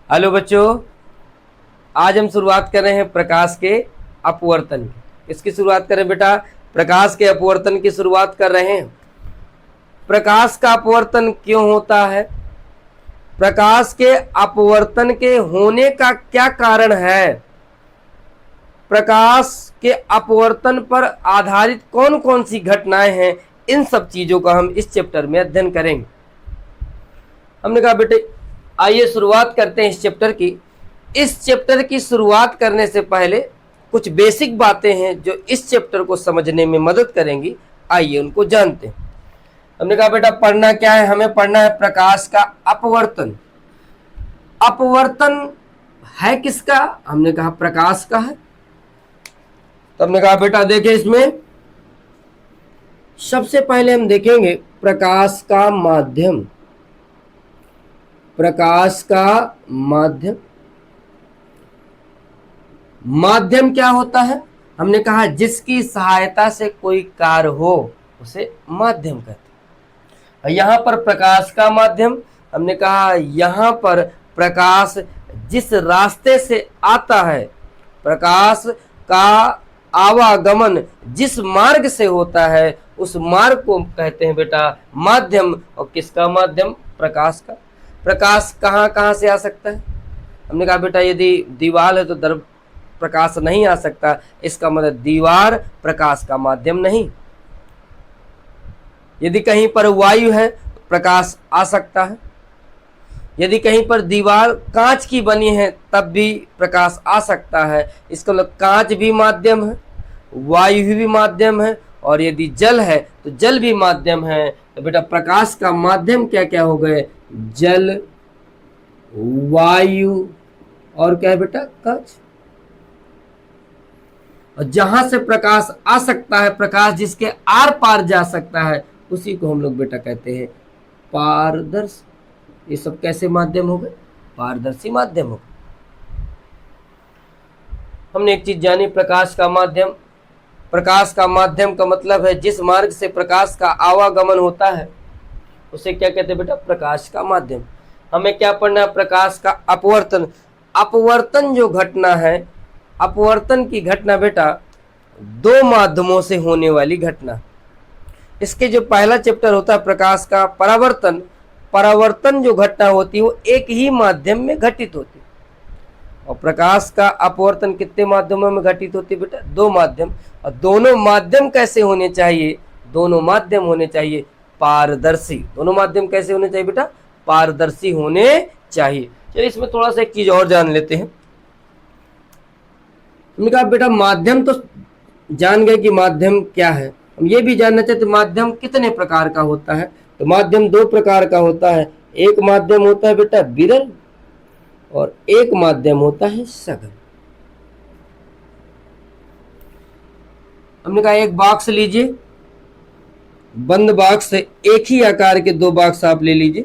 Hello बच्चों, आज हम शुरुआत कर रहे हैं प्रकाश के अपवर्तन की। इसकी शुरुआत करें बेटा, प्रकाश के अपवर्तन की शुरुआत कर रहे हैं। प्रकाश का अपवर्तन क्यों होता है, प्रकाश के अपवर्तन के होने का क्या कारण है, प्रकाश के अपवर्तन पर आधारित कौन कौन सी घटनाएं हैं, इन सब चीजों का हम इस चैप्टर में अध्ययन करेंगे। हमने कहा बेटे आइए शुरुआत करते हैं इस चैप्टर की। इस चैप्टर की शुरुआत करने से पहले कुछ बेसिक बातें हैं जो इस चैप्टर को समझने में मदद करेंगी, आइए उनको जानते हैं। हमने कहा बेटा पढ़ना क्या है, हमें पढ़ना है प्रकाश का अपवर्तन। अपवर्तन है किसका, हमने कहा प्रकाश का है। तो हमने कहा बेटा देखें, इसमें सबसे पहले हम देखेंगे प्रकाश का माध्यम। प्रकाश का माध्यम, माध्यम क्या होता है, हमने कहा जिसकी सहायता से कोई कार्य हो उसे माध्यम कहते हैं। यहां पर प्रकाश का माध्यम, हमने कहा यहां पर प्रकाश जिस रास्ते से आता है, प्रकाश का आवागमन जिस मार्ग से होता है उस मार्ग को कहते हैं बेटा माध्यम। और किसका माध्यम, प्रकाश का। प्रकाश कहां कहां से आ सकता है, हमने कहा बेटा यदि दीवार है तो दर प्रकाश नहीं आ सकता, इसका मतलब दीवार प्रकाश का माध्यम नहीं। यदि कहीं पर वायु है प्रकाश आ सकता है, यदि कहीं पर दीवार कांच की बनी है तब भी प्रकाश आ सकता है, इसका मतलब कांच भी माध्यम है, वायु भी माध्यम है, और यदि जल है तो जल भी माध्यम है। तो बेटा प्रकाश का माध्यम क्या क्या हो गए, जल, वायु और क्या है बेटा, कांच। और जहां से प्रकाश आ सकता है, प्रकाश जिसके आर पार जा सकता है, उसी को हम लोग बेटा कहते हैं पारदर्शी। ये सब कैसे माध्यम हो गए, पारदर्शी माध्यम हो गए। हमने एक चीज जानी, प्रकाश का माध्यम। प्रकाश का माध्यम का मतलब है जिस मार्ग से प्रकाश का आवागमन होता है उसे क्या कहते हैं बेटा, प्रकाश का माध्यम। हमें क्या पढ़ना है, प्रकाश का अपवर्तन। अपवर्तन जो घटना है, अपवर्तन की घटना बेटा दो माध्यमों से होने वाली घटना। इसके जो पहला चैप्टर होता है प्रकाश का परावर्तन, परावर्तन जो घटना होती है वो एक ही माध्यम में घटित होती है। और प्रकाश का अपवर्तन कितने माध्यमों में घटित होती है बेटा, दो माध्यम। और दोनों माध्यम कैसे होने चाहिए, दोनों माध्यम होने चाहिए पारदर्शी। दोनों माध्यम कैसे होने चाहिए बेटा, पारदर्शी होने चाहिए। चलिए इसमें थोड़ा सा एक चीज और जान लेते हैं। हमने कहा बेटा माध्यम तो जान गए कि माध्यम क्या है, हम ये भी जानना चाहते माध्यम कितने प्रकार का होता है। तो माध्यम दो प्रकार का होता है, एक माध्यम होता है बेटा विरल और एक माध्यम होता है सघन। हमने कहा एक बॉक्स लीजिए, बंद बॉक्स से एक ही आकार के दो बॉक्स आप ले लीजिए।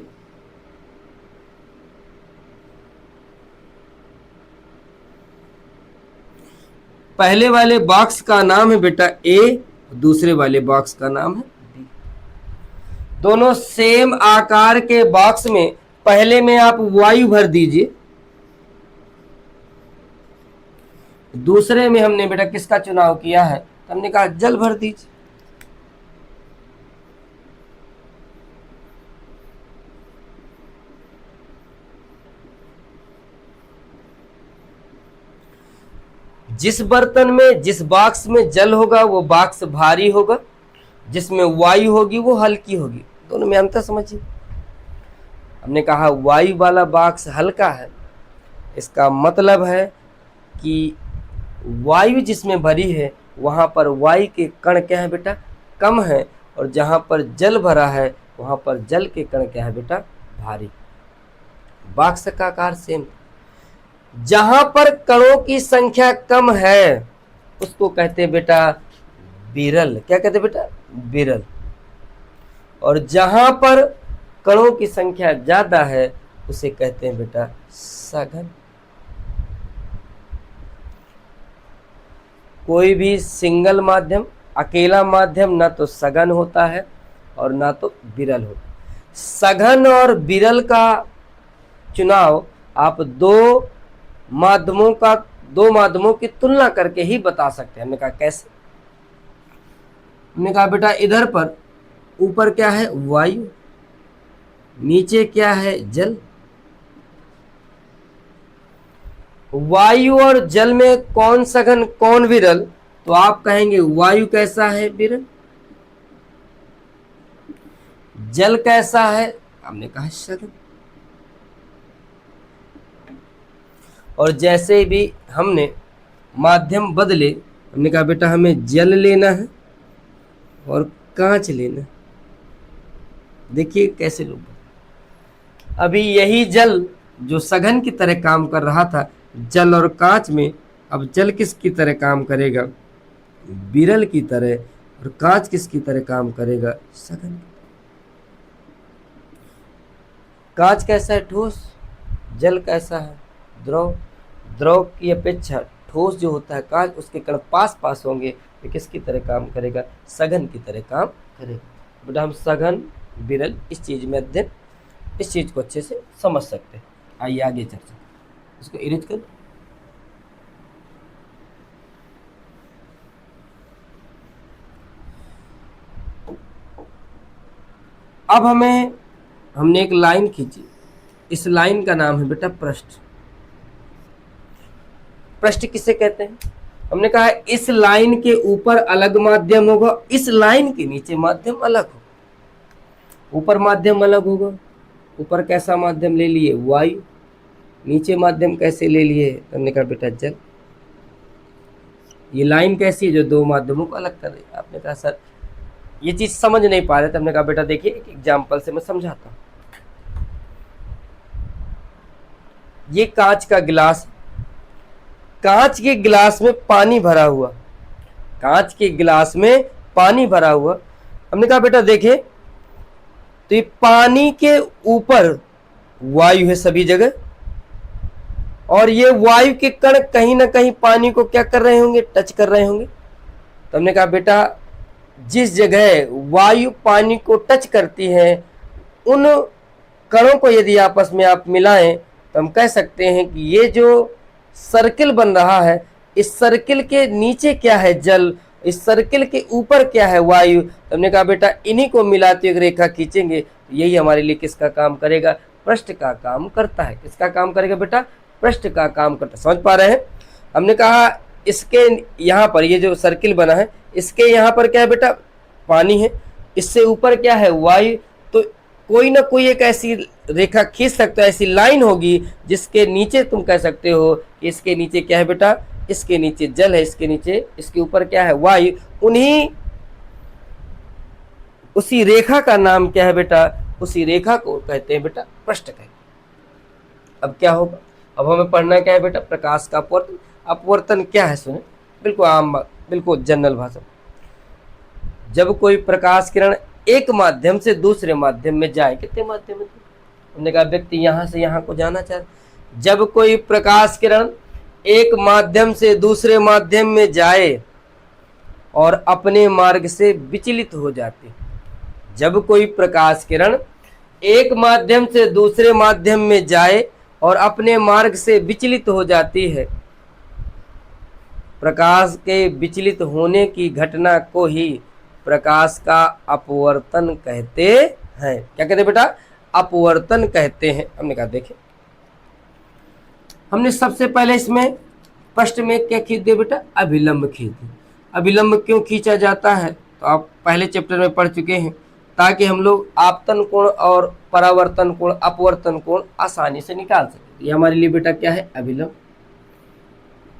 पहले वाले बॉक्स का नाम है बेटा ए, दूसरे वाले बॉक्स का नाम है बी। दोनों सेम आकार के बॉक्स में पहले में आप वायु भर दीजिए, दूसरे में हमने बेटा किसका चुनाव किया है, हमने कहा जल भर दीजिए। जिस बर्तन में, जिस बॉक्स में जल होगा वो बॉक्स भारी होगा, जिसमें वायु होगी वो हल्की होगी। दोनों में अंतर समझिए। हमने कहा वायु वाला बॉक्स हल्का है, इसका मतलब है कि वायु जिसमें भरी है वहां पर वायु के कण क्या है बेटा, कम है, और जहां पर जल भरा है वहां पर जल के कण क्या है बेटा, भारी। बॉक्स का आकार सेम। जहां पर कणों की संख्या कम है उसको कहते हैं बेटा विरल। क्या कहते हैं बेटा, विरल। और जहां पर कणों की संख्या ज्यादा है उसे कहते हैं बेटा सघन। कोई भी सिंगल माध्यम, अकेला माध्यम ना तो सघन होता है और ना तो विरल होता है। सघन और विरल का चुनाव आप दो माध्यमों की तुलना करके ही बता सकते हैं। हमने कहा कैसे? हमने कहा बेटा इधर पर ऊपर क्या है? वायु, नीचे क्या है? जल। वायु और जल में कौन सघन कौन विरल? तो आप कहेंगे वायु कैसा है? विरल। जल कैसा है? हमने कहा सघन। और जैसे भी हमने माध्यम बदले, हमने कहा बेटा हमें जल लेना है और कांच लेना है। देखिए कैसे लोग, अभी यही जल जो सघन की तरह काम कर रहा था जल और कांच में, अब जल किसकी तरह काम करेगा? विरल की तरह। और कांच किसकी तरह काम करेगा? सघन। कांच कैसा है? ठोस। जल कैसा है? द्रव। द्रव की अपेक्षा ठोस जो होता है कांच, उसके कण पास पास होंगे, ये किसकी तरह काम करेगा? सघन की तरह काम करेगा। बेटा हम सघन विरल इस चीज में अध्ययन, इस चीज को अच्छे से समझ सकते हैं। आइए आगे चर्चा, इसको इरेज कर। अब हमने एक लाइन खींची, इस लाइन का नाम है बेटा पृष्ठ। पृष्ठ किसे कहते हैं? हमने कहा इस लाइन के ऊपर अलग माध्यम होगा, इस लाइन के नीचे माध्यम अलग होगा। ऊपर माध्यम अलग होगा, ऊपर कैसा माध्यम ले लिए? वायु। नीचे माध्यम कैसे ले लिए? हमने कहा बेटा जल। ये लाइन कैसी है? जो दो माध्यमों को अलग कर रही है। आपने कहा सर ये चीज समझ नहीं पा रहे थे। हमने कहा बेटा देखिए एक एग्जाम्पल से मैं समझाता हूं। ये कांच का गिलास, कांच के गिलास में पानी भरा हुआ, कांच के गिलास में पानी भरा हुआ। हमने कहा बेटा देखे तो ये पानी के ऊपर वायु है सभी जगह, और ये वायु के कण कहीं ना कहीं पानी को क्या कर रहे होंगे? टच कर रहे होंगे। तो हमने कहा बेटा जिस जगह वायु पानी को टच करती है, उन कणों को यदि आपस में आप मिलाएं तो हम कह सकते हैं कि ये जो सर्किल बन रहा है, इस सर्किल के नीचे क्या है? जल। इस सर्किल के ऊपर क्या है? वायु। तो हमने कहा बेटा इन्हीं को मिलाते एक रेखा खींचेंगे तो यही हमारे लिए किसका काम करेगा? पृष्ठ का काम करता है। किसका काम करेगा बेटा? पृष्ठ का काम करता है। समझ पा रहे हैं? हमने कहा इसके यहाँ पर ये जो सर्किल बना है, इसके यहाँ पर क्या है बेटा? पानी है। इससे ऊपर क्या है? वायु। तो कोई ना कोई एक ऐसी रेखा खींच सकते हो, ऐसी लाइन होगी जिसके नीचे तुम कह सकते हो कि इसके नीचे क्या है बेटा? इसके नीचे जल है, इसके नीचे, इसके ऊपर क्या है? वायु। उसी रेखा का नाम क्या है बेटा? उसी रेखा को कहते हैं बेटा पृष्ठ कहते हैं। अब क्या होगा? अब हमें पढ़ना क्या है बेटा? प्रकाश का अपवर्तन। अपवर्तन क्या है सुने, बिल्कुल आम बात, बिल्कुल जनरल भाषा। जब कोई प्रकाश किरण एक माध्यम से दूसरे माध्यम में जाए, कितने माध्यम में? हमने कहा व्यक्ति यहां से यहां को जाना चाहता। जब कोई प्रकाश किरण एक माध्यम से दूसरे माध्यम में जाए और अपने मार्ग से विचलित हो जाती, जब कोई प्रकाश किरण एक माध्यम से दूसरे माध्यम में जाए और अपने मार्ग से विचलित हो जाती है, प्रकाश के विचलित होने की घटना को ही प्रकाश का अपवर्तन कहते हैं। क्या कहते हैं बेटा? अपवर्तन कहते हैं। हमने कहा देखें, हमने सबसे पहले इसमें पृष्ठ में क्या खींच दिया बेटा? अभिलंब खींच दिया। अभिलंब क्यों खींचा जाता है तो आप पहले चैप्टर में पढ़ चुके हैं, ताकि हम लोग आपतन कोण और परावर्तन कोण, अपवर्तन कोण आसानी से निकाल सके। ये हमारे लिए बेटा क्या है? अभिलंब।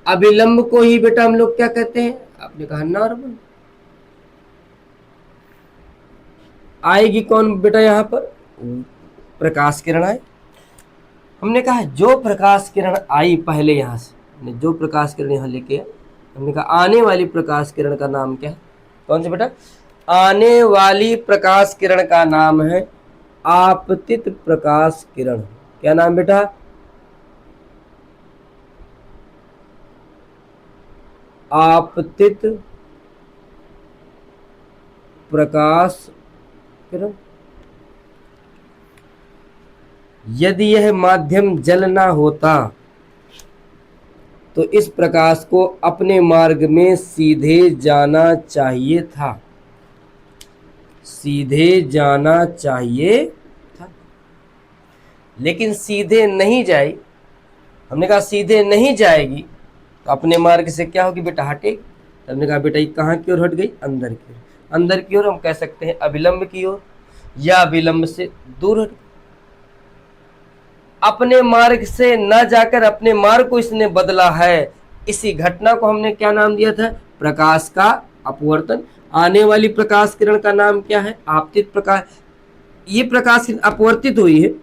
अभिलंब को ही बेटा हम लोग क्या कहते हैं? आपने कहा नॉर्मल। आएगी कौन बेटा यहाँ पर? प्रकाश किरण आए। हमने कहा जो प्रकाश किरण आई पहले यहाँ से, जो प्रकाश किरण यहाँ लेके आए, हमने कहा आने वाली प्रकाश किरण का नाम क्या है? कौन सा बेटा? आने वाली प्रकाश किरण का नाम है आपतित प्रकाश किरण। क्या नाम बेटा? आपतित प्रकाश किरण। यदि यह माध्यम जल ना होता तो इस प्रकाश को अपने मार्ग में सीधे जाना चाहिए था, सीधे जाना चाहिए था, लेकिन सीधे नहीं जाई। हमने कहा सीधे नहीं जाएगी तो अपने मार्ग से क्या होगी बेटा, हटेगी। तो हमने कहा बेटा ये कहाँ की ओर हट गई, अंदर की ओर। अंदर की ओर हम कह सकते हैं अभिलंब की ओर, या अभिलंब से दूर हट गई। अपने मार्ग से न जाकर अपने मार्ग को इसने बदला है। इसी घटना को हमने क्या नाम दिया था, प्रकाश का अपवर्तन। आने वाली प्रकाश किरण का नाम क्या है, आपतित प्रकाश। ये प्रकाश किरण अपवर्तित हुई है,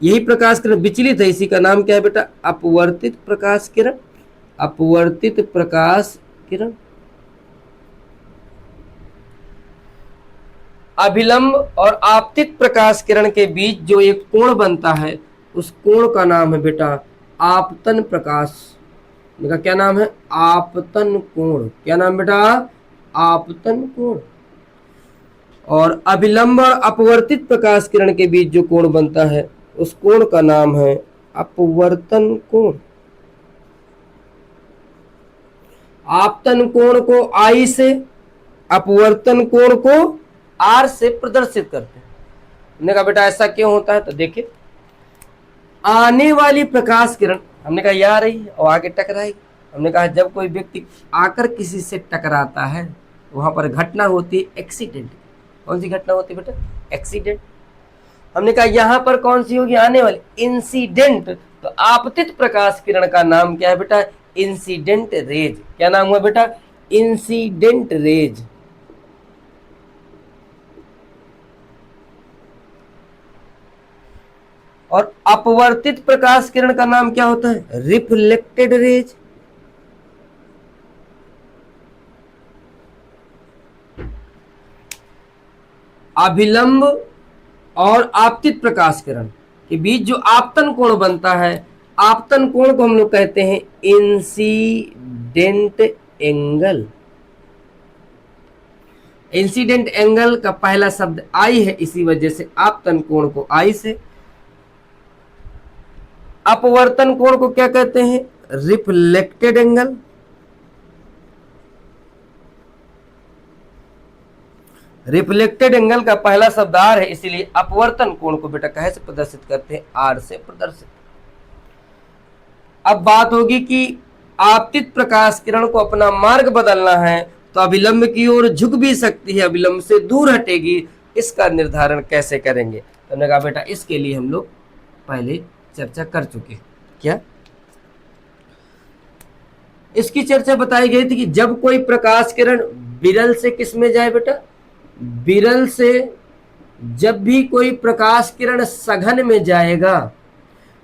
यही प्रकाश किरण विचलित है, इसी का नाम क्या है बेटा, अपवर्तित प्रकाश किरण। अपवर्तित प्रकाश किरण। अभिलंब और आपतित प्रकाश किरण के बीच जो एक कोण बनता है उस कोण का नाम है बेटा आपतन प्रकाश। इनका क्या नाम है, आपतन कोण। क्या नाम बेटा, आपतन कोण। और अभिलंब और अपवर्तित प्रकाश किरण के बीच जो कोण बनता है उस कोण का नाम है अपवर्तन कोण। आपतन कोण को I से, अपवर्तन कोण को R से प्रदर्शित करते हैं। हमने कहा बेटा ऐसा क्यों होता है, तो देखिए आने वाली प्रकाश किरण हमने कहा ये आ रही है और आगे टकराएगी। हमने कहा जब कोई व्यक्ति आकर किसी से टकराता है वहां पर घटना होती है एक्सीडेंट। कौन सी घटना होती है बेटा, एक्सीडेंट। हमने कहा यहां पर कौन सी होगी, आने वाली, इंसिडेंट। तो आपतित प्रकाश किरण का नाम क्या है बेटा, इंसिडेंट रेज। क्या नाम हुआ बेटा, इंसिडेंट रेज। और अपवर्तित प्रकाश किरण का नाम क्या होता है, रिफ्लेक्टेड रेज। अभिलंब और आपतित प्रकाश किरण के बीच जो आपतन कोण बनता है, आपतन कोण को हम लोग कहते हैं इंसिडेंट एंगल। इंसिडेंट एंगल का पहला शब्द आई है, इसी वजह से आपतन कोण को आई से, अपवर्तन कोण को क्या कहते हैं, रिफ्लेक्टेड एंगल। रिफ्लेक्टेड एंगल का पहला शब्द आर है, इसीलिए अपवर्तन कोण को बेटा कहे से प्रदर्शित करते हैं, आर से प्रदर्शित। अब बात होगी कि आपतित प्रकाश किरण को अपना मार्ग बदलना है तो अभिलंब की ओर झुक भी सकती है, अभिलंब से दूर हटेगी। इसका निर्धारण कैसे करेंगे, तो हमने कहा बेटा इसके लिए हम लोग पहले चर्चा कर चुके। क्या इसकी चर्चा बताई गई थी कि जब कोई प्रकाश किरण विरल से किस में जाए बेटा, विरल से जब भी कोई प्रकाश किरण सघन में जाएगा,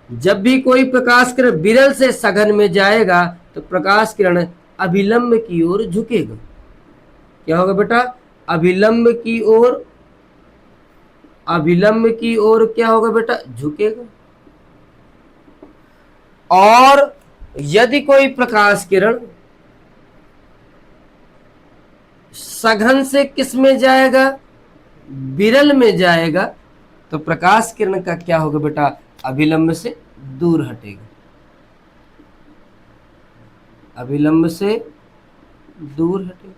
जब भी कोई प्रकाश किरण विरल से सघन में जाएगा तो प्रकाश किरण अभिलंब की ओर झुकेगा। क्या होगा बेटा, अभिलंब की ओर, अभिलंब की ओर क्या होगा बेटा, झुकेगा। और यदि कोई प्रकाश किरण सघन से किस में जाएगा, विरल में जाएगा, तो प्रकाश किरण का क्या होगा बेटा, अभिलंब से दूर हटेगा, अभिलंब से दूर हटेगा।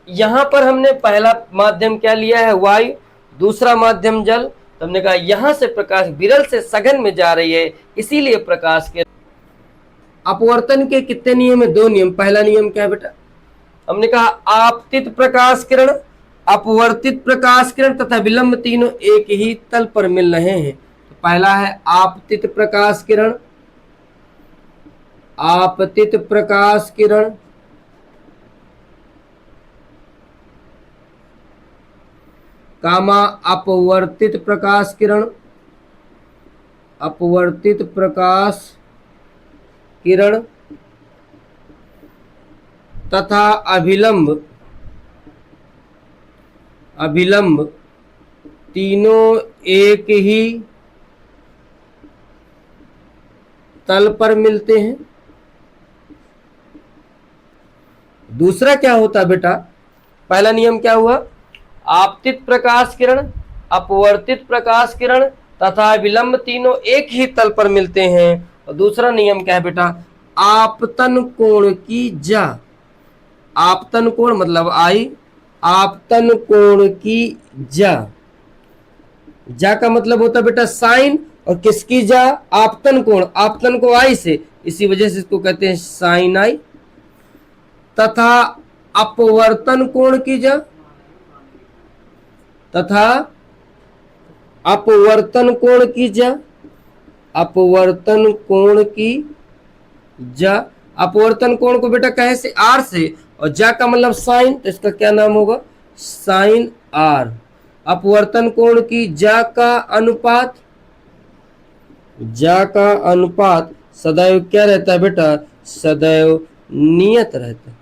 यहां पर हमने पहला माध्यम क्या लिया है, वायु, दूसरा माध्यम जल। तो हमने कहा यहां से प्रकाश विरल से सघन में जा रही है, इसीलिए प्रकाश के अपवर्तन के कितने नियम है, दो नियम। पहला नियम क्या है बेटा, हमने कहा आपतित प्रकाश किरण, अपवर्तित प्रकाश किरण तथा विलंब तीनों एक ही तल पर मिल रहे हैं। तो पहला है आपतित प्रकाश किरण, आपतित प्रकाश किरण कामा अपवर्तित प्रकाश किरण, अपवर्तित प्रकाश किरण तथा अभिलंब, अभिलंब तीनों एक ही तल पर मिलते हैं। दूसरा क्या होता है बेटा, पहला नियम क्या हुआ, आपतित प्रकाश किरण अपवर्तित प्रकाश किरण तथा विलंब तीनों एक ही तल पर मिलते हैं। और दूसरा नियम क्या है बेटा, आपतन कोण की जा, आपतन कोण मतलब आई, आपतन कोण की जा, जा का मतलब होता है बेटा साइन, और किसकी जा, आपतन कोण, आपतन को आई से, इसी वजह से इसको कहते हैं साइन आई। तथा अपवर्तन कोण की जा, तथा अपवर्तन कोण की जा, अपवर्तन कोण की जा। अपवर्तन कोण को बेटा कहे से, आर से, और जा का मतलब साइन, तो इसका क्या नाम होगा, साइन आर। अपवर्तन कोण की जा का अनुपात, जा का अनुपात सदैव क्या रहता है बेटा, सदैव नियत रहता है।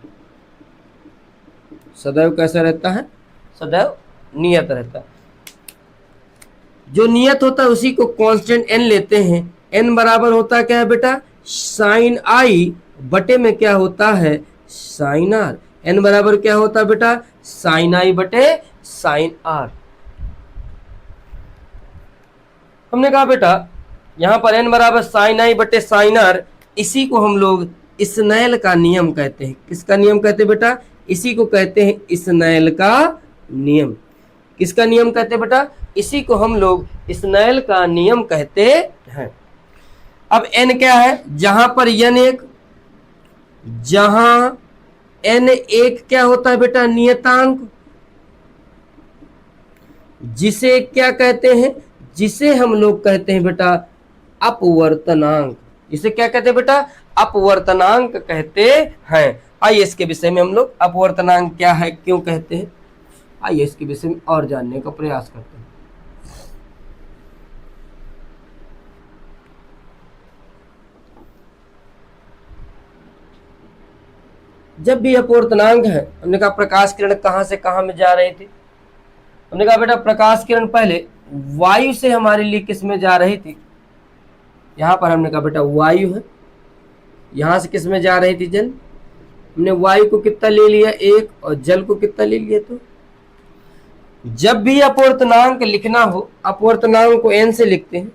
सदैव कैसा रहता है, सदैव नियत रहता है। जो नियत होता है उसी को कांस्टेंट एन लेते हैं। एन बराबर होता है क्या है बेटा, साइन आई बटे में क्या होता है, साइन आर। एन बराबर क्या होता है बेटा, साइन आई बटे साइन आर। हमने कहा बेटा यहां पर एन बराबर साइन आई बटे साइन आर, इसी को हम लोग स्नेल का नियम कहते हैं। किसका नियम कहते हैं बेटा, इसी को कहते हैं स्नेल का नियम। किसका नियम कहते हैं बेटा, इसी को हम लोग स्नेल का नियम कहते हैं। अब एन क्या है, जहां पर एन एक, जहां एन एक क्या होता है बेटा, नियतांक, जिसे क्या कहते हैं, जिसे हम लोग कहते हैं बेटा अपवर्तनांक। इसे क्या कहते हैं बेटा, अपवर्तनांक कहते हैं। आइए इसके विषय में हम लोग अपवर्तनांक क्या है, क्यों कहते हैं, आइए इसके विषय में और जानने का प्रयास करते हैं। जब भी अपवर्तनांक है, हमने कहा प्रकाश किरण कहां से कहां में जा रही थी, हमने कहा बेटा प्रकाश किरण पहले वायु से हमारे लिए किस में जा रही थी, यहां पर हमने कहा बेटा वायु है, यहां से किस में जा रही थी, जल। हमने वायु को कितना ले लिया, एक, और जल को कितना ले लिया। तो जब भी अपवर्तनांक लिखना हो, अपवर्तनांक को एन से लिखते हैं।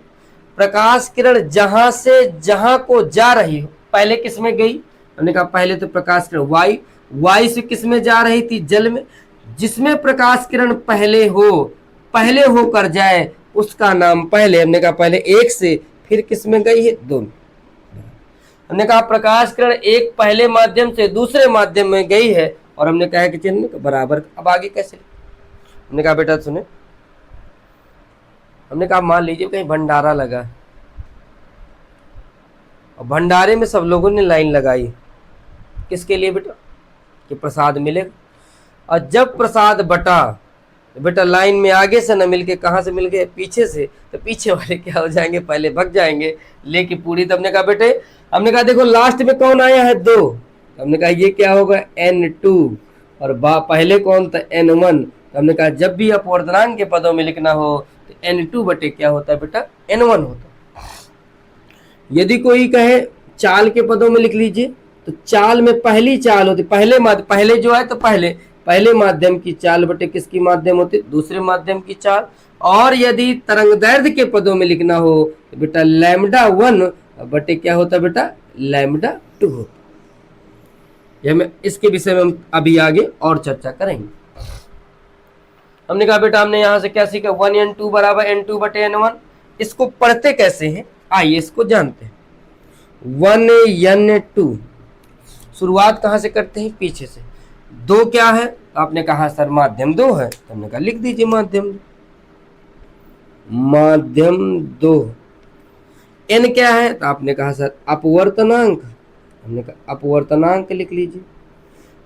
प्रकाश किरण जहां से जहां को जा रही हो, पहले किस में गई, हमने कहा पहले तो प्रकाश किरण वायु, वायु से किस में जा रही थी, जल में। जिसमें प्रकाश किरण पहले हो, पहले होकर जाए उसका नाम पहले, हमने कहा पहले एक से, फिर किस में गई है, दो में। हमने कहा प्रकाश किरण एक पहले माध्यम से दूसरे माध्यम में गई है, और हमने कहा कि चिन्ह बराबर। अब आगे कैसे, हमने कहा बेटा सुने, हमने कहा मान लीजिए कहीं भंडारा लगा, और भंडारे में सब लोगों ने लाइन लगाई, किसके लिए बेटा, कि प्रसाद मिलेगा। और जब प्रसाद बटा तो बेटा लाइन में आगे से न मिलके कहां से मिल गए, पीछे से, तो पीछे वाले क्या हो जाएंगे, पहले भग जाएंगे लेके पूरी। तो हमने कहा बेटे, हमने कहा देखो लास्ट में कौन आया है, दो, तो हमने कहा ये क्या होगा, N2, और पहले कौन था, N1। तो हमने कहा जब भी अपवर्तनांक के पदों में लिखना हो तो N2 बटे क्या होता है बेटा, N1 होता है। यदि कोई कहे चाल के पदों में लिख लीजिए, तो चाल में पहली चाल होती, पहले जो है तो पहले माध्यम की चाल बटे किसकी माध्यम होती, दूसरे माध्यम की चाल। और यदि तरंगदैर्ध्य के पदों में लिखना हो तो बेटा λ1 बटे क्या होता है बेटा, λ2 होता। यह मैं इसके विषय में हम अभी आगे और चर्चा करेंगे। हमने कहा बेटा हमने यहां से क्या सीखा, 1n2 बराबर n2 बटे n1। इसको पढ़ते कैसे हैं, आइए इसको जानते हैं। 1n2 शुरुआत कहां से करते हैं, पीछे से। दो क्या है, तो आपने कहा सर माध्यम दो है, तो हमने कहा लिख दीजिए माध्यम दो। n क्या है, तो आपने कहा सर अपवर्तनांक, हमने कहा अपवर्तनांक लिख लीजिए।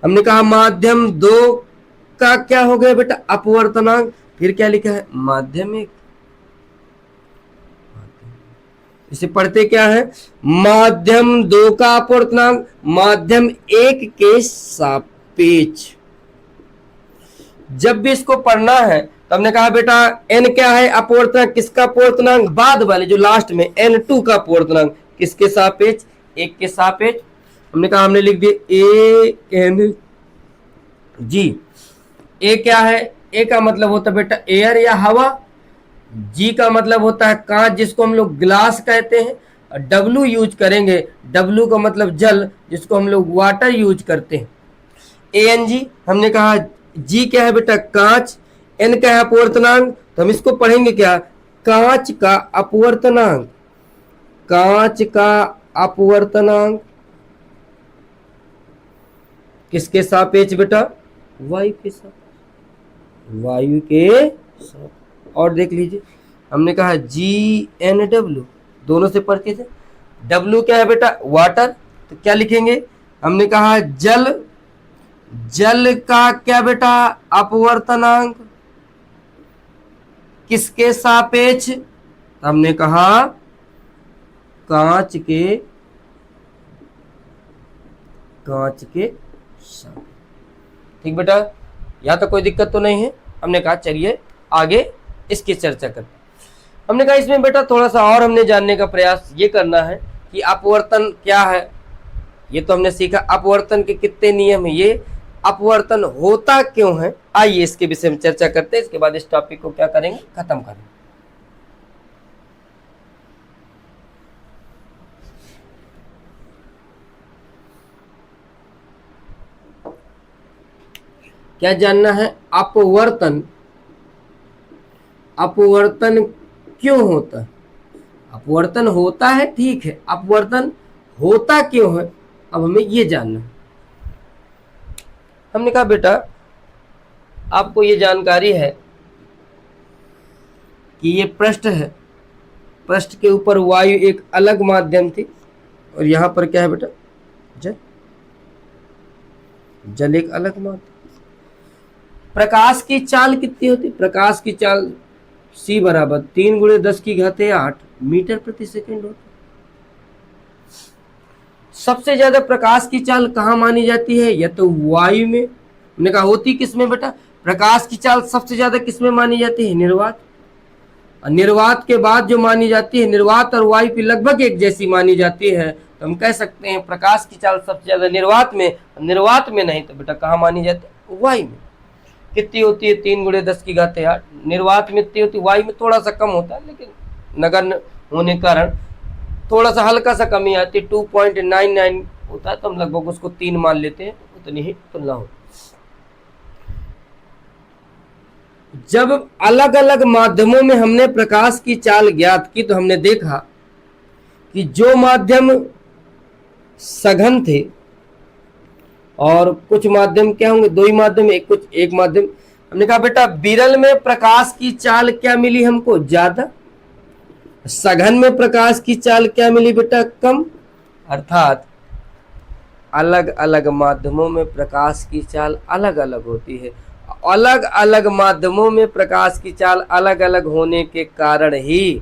हमने कहा माध्यम दो का क्या हो गया बेटा, अपवर्तनांक। फिर क्या लिखा है, माध्यम एक। इसे पढ़ते क्या है, माध्यम दो का अपवर्तनांक माध्यम एक के सापेक्ष। जब भी इसको पढ़ना है तो हमने कहा बेटा n क्या है, अपवर्तनांक, किसका अपवर्तनांक, बाद वाले जो लास्ट में n2 का अपवर्तनांक किसके सापेक्ष, एक के सापेक्ष। हमने कहा हमने लिख दिया AN जी। ए क्या है, ए का मतलब होता है बेटा एयर या हवा, जी का मतलब होता है कांच, जिसको हम लोग ग्लास कहते हैं। और डब्लू यूज करेंगे, डब्लू का मतलब जल, जिसको हम लोग वाटर यूज करते हैं। ANG हमने कहा, जी क्या है बेटा कांच, N क्या है अपवर्तनांक, तो हम इसको पढ़ेंगे क्या, कांच का अपवर्तनांक, कांच का अपवर्तनांक किसके सापेक्ष बेटा, वायु के साथ, वायु के साथ। और देख लीजिए हमने कहा GNW, दोनों से परिचित है। W क्या है बेटा, वाटर, तो क्या लिखेंगे, हमने कहा जल, जल का क्या बेटा अपवर्तनांक किसके सापेक्ष, हमने कहा कांच के सापेक्ष। ठीक बेटा, यहां तो कोई दिक्कत तो नहीं है। हमने कहा चलिए आगे इसकी चर्चा करते हैं। हमने कहा इसमें बेटा थोड़ा सा और हमने जानने का प्रयास ये करना है कि अपवर्तन क्या है। ये तो हमने सीखा अपवर्तन के कितने नियम है, ये अपवर्तन होता क्यों है, आइए इसके विषय में चर्चा करते हैं। इसके बाद इस टॉपिक को क्या करेंगे, खत्म करेंगे। क्या जानना है, अपवर्तन, अपवर्तन क्यों होता है। अपवर्तन होता है ठीक है, अपवर्तन होता क्यों है, अब हमें ये जानना है। हमने कहा बेटा आपको ये जानकारी है कि ये पृष्ठ है, पृष्ठ के ऊपर वायु एक अलग माध्यम थी, और यहां पर क्या है बेटा, जल, जल एक अलग माध्यम। प्रकाश की चाल कितनी होती, प्रकाश की चाल C बराबर 3 × 10⁸ मीटर प्रति सेकंड होती। सबसे ज्यादा प्रकाश की चाल कहाँ मानी जाती है, या तो वायु में, हमने कहा होती किस में बेटा, प्रकाश की चाल सबसे ज्यादा किस में मानी जाती है, निर्वात। और निर्वात के बाद जो मानी जाती है, निर्वात और वायु की लगभग एक जैसी मानी जाती है, तो हम कह सकते हैं प्रकाश की चाल सबसे ज्यादा निर्वात में, निर्वात में नहीं तो बेटा कहाँ मानी जाती है, वायु में। कितनी होती है, 3 × 10⁸। निर्वात में इतनी होती, वायु में थोड़ा सा कम होता है, लेकिन नगण्य होने के कारण थोड़ा सा हल्का सा कमी आती है, 2.99 होता है, तो हम लगभग उसको 3 मान लेते हैं, उतनी ही तुलना हो। जब अलग अलग माध्यमों में हमने प्रकाश की चाल ज्ञात की, तो हमने देखा कि जो माध्यम सघन थे, और कुछ माध्यम क्या होंगे, 2 ही माध्यम, एक माध्यम। हमने कहा बेटा विरल में प्रकाश की चाल क्या मिली हमको, ज्यादा। सघन में प्रकाश की चाल क्या मिली बेटा, कम। अर्थात अलग अलग माध्यमों में प्रकाश की चाल अलग अलग होती है। अलग अलग माध्यमों में प्रकाश की चाल अलग अलग होने के कारण ही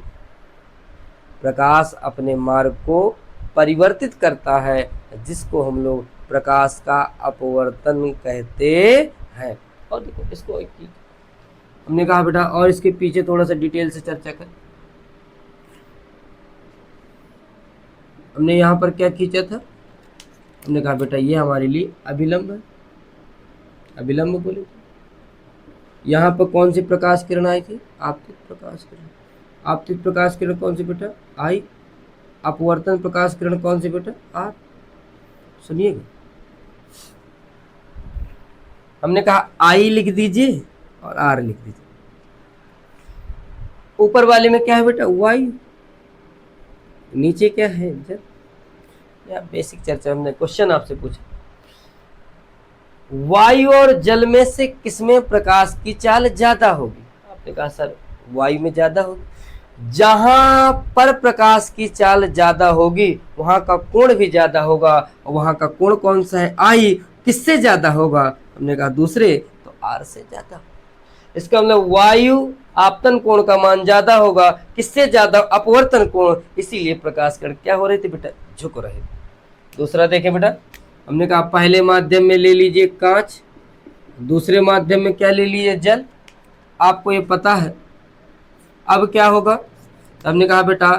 प्रकाश अपने मार्ग को परिवर्तित करता है, जिसको हम लोग प्रकाश का अपवर्तन कहते हैं। और देखो इसको हमने कहा बेटा, और इसके पीछे थोड़ा सा डिटेल से चर्चा कर। हमने यहाँ पर क्या खींचा था, हमने कहा बेटा ये हमारे लिए अभिलंब है, अभिलंब बोले। यहाँ पर कौन सी प्रकाश किरण आई थी, आपतित प्रकाश किरण। आपतित प्रकाश किरण कौन सी बेटा, I। अपवर्तन प्रकाश किरण कौन सी बेटा, R। सुनिएगा, हमने कहा I लिख दीजिए और R लिख दीजिए। ऊपर वाले में क्या है बेटा, वायु, नीचे क्या है, जल। या बेसिक चर्चा, हमने क्वेश्चन आपसे पूछा, वायु और जल में से किसमें प्रकाश की चाल ज्यादा होगी। आपने कहा सर वायु में ज्यादा होगी। जहां पर प्रकाश की चाल ज्यादा होगी वहां का कोण भी ज्यादा होगा, और वहां का कोण कौन सा है, I। किससे ज्यादा होगा, हमने कहा दूसरे, तो R से ज्यादा। इसका मतलब वायु आपतन कोण का मान ज्यादा होगा, किससे ज्यादा, अपवर्तन कोण, इसीलिए प्रकाश कण क्या हो रहे थे बेटा, झुक रहे थे। दूसरा देखें बेटा, हमने कहा पहले माध्यम में ले लीजिए कांच, दूसरे माध्यम में क्या ले लीजिए, जल। आपको ये पता है। अब क्या होगा, हमने कहा बेटा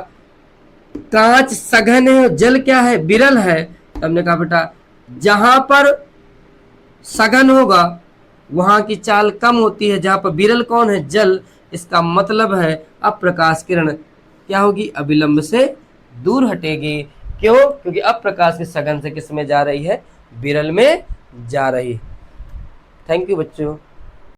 कांच सघन है और जल क्या है, विरल है। हमने कहा बेटा जहां पर सघन होगा वहां की चाल कम होती है, जहां पर विरल कौन है, जल। इसका मतलब है अब प्रकाश किरण क्या होगी, अविलंब से दूर हटेगी। क्यों? क्योंकि अब प्रकाश की सघन से किस में जा रही है, विरल में जा रही है। थैंक यू बच्चों।